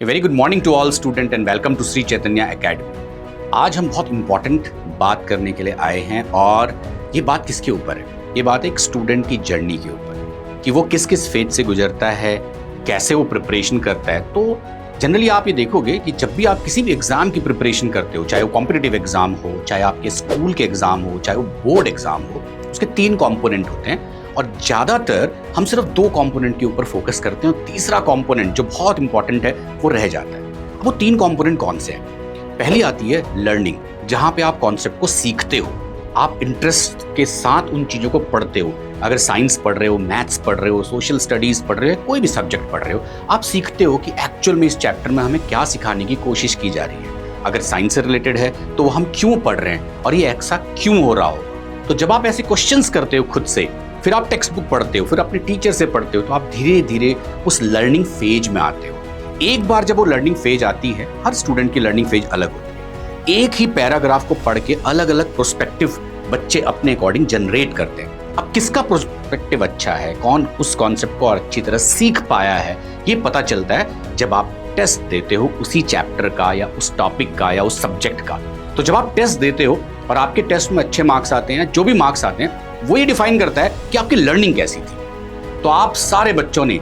Very good morning to all student and welcome to Shri Chaitanya academy. आज हम बहुत important बात करने के लिए आए हैं और ये बात किसके ऊपर है? ये बात एक स्टूडेंट की जर्नी के ऊपर कि वो किस किस फेज से गुजरता है, कैसे वो प्रिपरेशन करता है। तो जनरली आप ये देखोगे कि जब भी आप किसी भी एग्जाम की प्रिपरेशन करते हो, चाहे वो कॉम्पिटिटिव एग्जाम हो, चाहे आपके स्कूल के एग्जाम हो, चाहे वो बोर्ड एग्जाम हो, उसके 3 कॉम्पोनेंट होते हैं और ज़्यादातर हम सिर्फ 2 कंपोनेंट के ऊपर फोकस करते हैं और तीसरा कंपोनेंट जो बहुत इंपॉर्टेंट है वो रह जाता है। अब वो 3 कंपोनेंट कौन से हैं? पहली आती है लर्निंग, जहाँ पे आप कॉन्सेप्ट को सीखते हो, आप इंटरेस्ट के साथ उन चीज़ों को पढ़ते हो। अगर साइंस पढ़ रहे हो, मैथ्स पढ़ रहे हो, सोशल स्टडीज़ पढ़ रहे हो, कोई भी सब्जेक्ट पढ़ रहे हो, आप सीखते हो कि एक्चुअल में इस चैप्टर में हमें क्या सिखाने की कोशिश की जा रही है। अगर साइंस से रिलेटेड है तो हम क्यों पढ़ रहे हैं और ये ऐसा क्यों हो रहा हो। तो जब आप ऐसे क्वेश्चंस करते हो खुद से, फिर आप टेक्स्ट बुक पढ़ते हो, फिर अपने टीचर से पढ़ते हो, तो आप धीरे धीरे उस लर्निंग फेज में आते हो। एक बार जब वो लर्निंग फेज आती है, हर स्टूडेंट की लर्निंग फेज अलग होती है। एक ही पैराग्राफ को पढ़ के अलग अलग प्रोस्पेक्टिव बच्चे अपने अकॉर्डिंग जनरेट करते हैं। अब किसका प्रोस्पेक्टिव अच्छा है, कौन उस कॉन्सेप्ट को अच्छी तरह सीख पाया है, ये पता चलता है जब आप टेस्ट देते हो उसी चैप्टर का या उस टॉपिक का या उस सब्जेक्ट का। तो जब आप टेस्ट देते हो और आपके टेस्ट में अच्छे मार्क्स आते हैं, जो भी मार्क्स आते हैं वो ये डिफाइन करता है कि आपकी लर्निंग कैसी थी। तो आप सारे बच्चों ने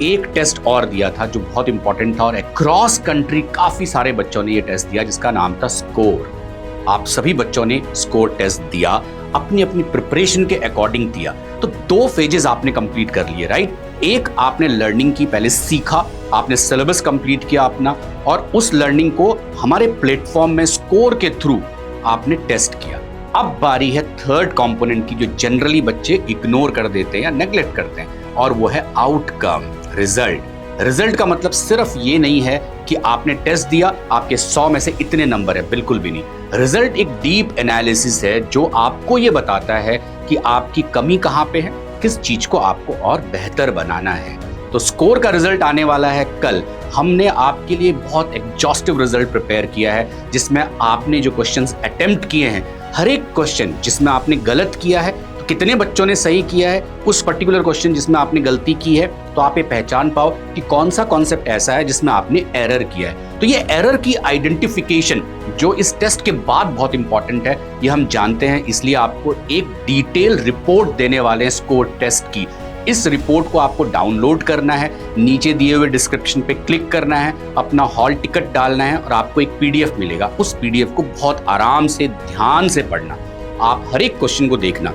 एक टेस्ट और दिया था जो बहुत इंपॉर्टेंट था और अक्रॉस कंट्री काफी सारे बच्चों ने ये टेस्ट दिया जिसका नाम था स्कोर। आप सभी बच्चों ने स्कोर टेस्ट दिया, अपनी अपनी प्रिपरेशन के अकॉर्डिंग दिया। तो 2 फेजेस आपने कंप्लीट कर लिए, राइट? एक आपने लर्निंग की पहले सीखा, आपने सिलेबस कंप्लीट किया अपना और उस लर्निंग को हमारे प्लेटफॉर्म में स्कोर के थ्रू आपने टेस्ट किया। अब बारी है थर्ड कंपोनेंट की जो जनरली बच्चे इग्नोर कर देते हैं या नेग्लेक्ट करते हैं, और वो है आउटकम, रिजल्ट। रिजल्ट का मतलब सिर्फ ये नहीं है कि आपने टेस्ट दिया, आपके 100 में से इतने नंबर है, बिल्कुल भी नहीं। रिजल्ट एक डीप एनालिसिस है जो आपको ये बताता है कि आपकी कमी कहाँ पे है, किस चीज को आपको और बेहतर बनाना है। तो स्कोर का रिजल्ट आने वाला है कल। हमने आपके लिए बहुत एग्जॉस्टिव रिजल्ट प्रिपेयर किया है जिसमें आपने जो क्वेश्चंस अटेम्प्ट किए हैं, हर एक क्वेश्चन जिसमें आपने गलत किया है तो कितने बच्चों ने सही किया है, उस पर्टिकुलर क्वेश्चन जिसमें आपने गलती की है तो आप ये पहचान पाओ कि कौन सा कॉन्सेप्ट ऐसा है जिसमें आपने एरर किया है। तो ये एरर की आइडेंटिफिकेशन जो इस टेस्ट के बाद बहुत इंपॉर्टेंट है, ये हम जानते हैं, इसलिए आपको एक डिटेल रिपोर्ट देने वाले हैं स्कोर टेस्ट की। इस रिपोर्ट को आपको डाउनलोड करना है, नीचे दिए हुए डिस्क्रिप्शन पे क्लिक करना है, अपना हॉल टिकट डालना है और आपको एक पीडीएफ मिलेगा। उस पीडीएफ को बहुत आराम से ध्यान से पढ़ना, आप हर एक क्वेश्चन को देखना।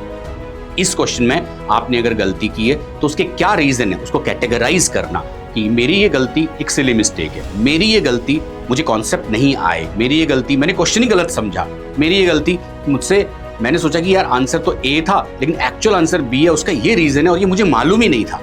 इस क्वेश्चन में आपने अगर गलती की है तो उसके क्या रीजन है, उसको कैटेगराइज करना कि मेरी ये गलती एक सिली मिस्टेक है, मेरी ये गलती मुझे कॉन्सेप्ट नहीं आए, मेरी ये गलती मैंने क्वेश्चन ही गलत समझा, मेरी ये गलती मुझसे मैंने सोचा कि यार आंसर तो ए था लेकिन एक्चुअल आंसर बी है, उसका ये रीजन है और ये मुझे मालूम ही नहीं था,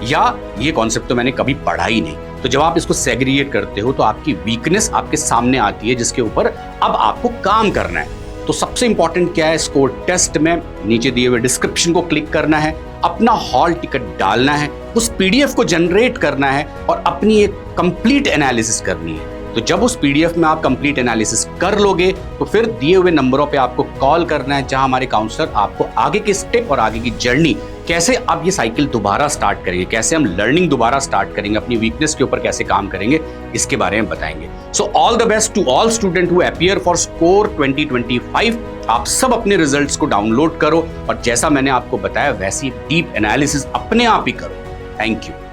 या ये कॉन्सेप्ट तो मैंने कभी पढ़ा ही नहीं। तो जब आप इसको सेग्रीगेट करते हो तो आपकी वीकनेस आपके सामने आती है जिसके ऊपर अब आपको काम करना है। तो सबसे इंपॉर्टेंट क्या है, स्कोर टेस्ट में नीचे दिए हुए डिस्क्रिप्शन को क्लिक करना है, अपना हॉल टिकट डालना है, उस पीडीएफ को जनरेट करना है और अपनी एक कंप्लीट एनालिसिस करनी है। तो जब उस पीडीएफ में आप कंप्लीट एनालिसिस कर लोगे तो फिर दिए हुए नंबरों पे आपको कॉल करना है, जहां हमारे काउंसलर आपको आगे के स्टेप और आगे की जर्नी, कैसे अब ये साइकिल दोबारा स्टार्ट करेंगे, कैसे हम लर्निंग दोबारा स्टार्ट करेंगे, अपनी वीकनेस के ऊपर कैसे काम करेंगे, इसके बारे में बताएंगे। So all the best to all student who appear for score 2025। आप सब अपने रिजल्ट्स को डाउनलोड करो और जैसा मैंने आपको बताया वैसी डीप एनालिसिस अपने आप ही करो। Thank you.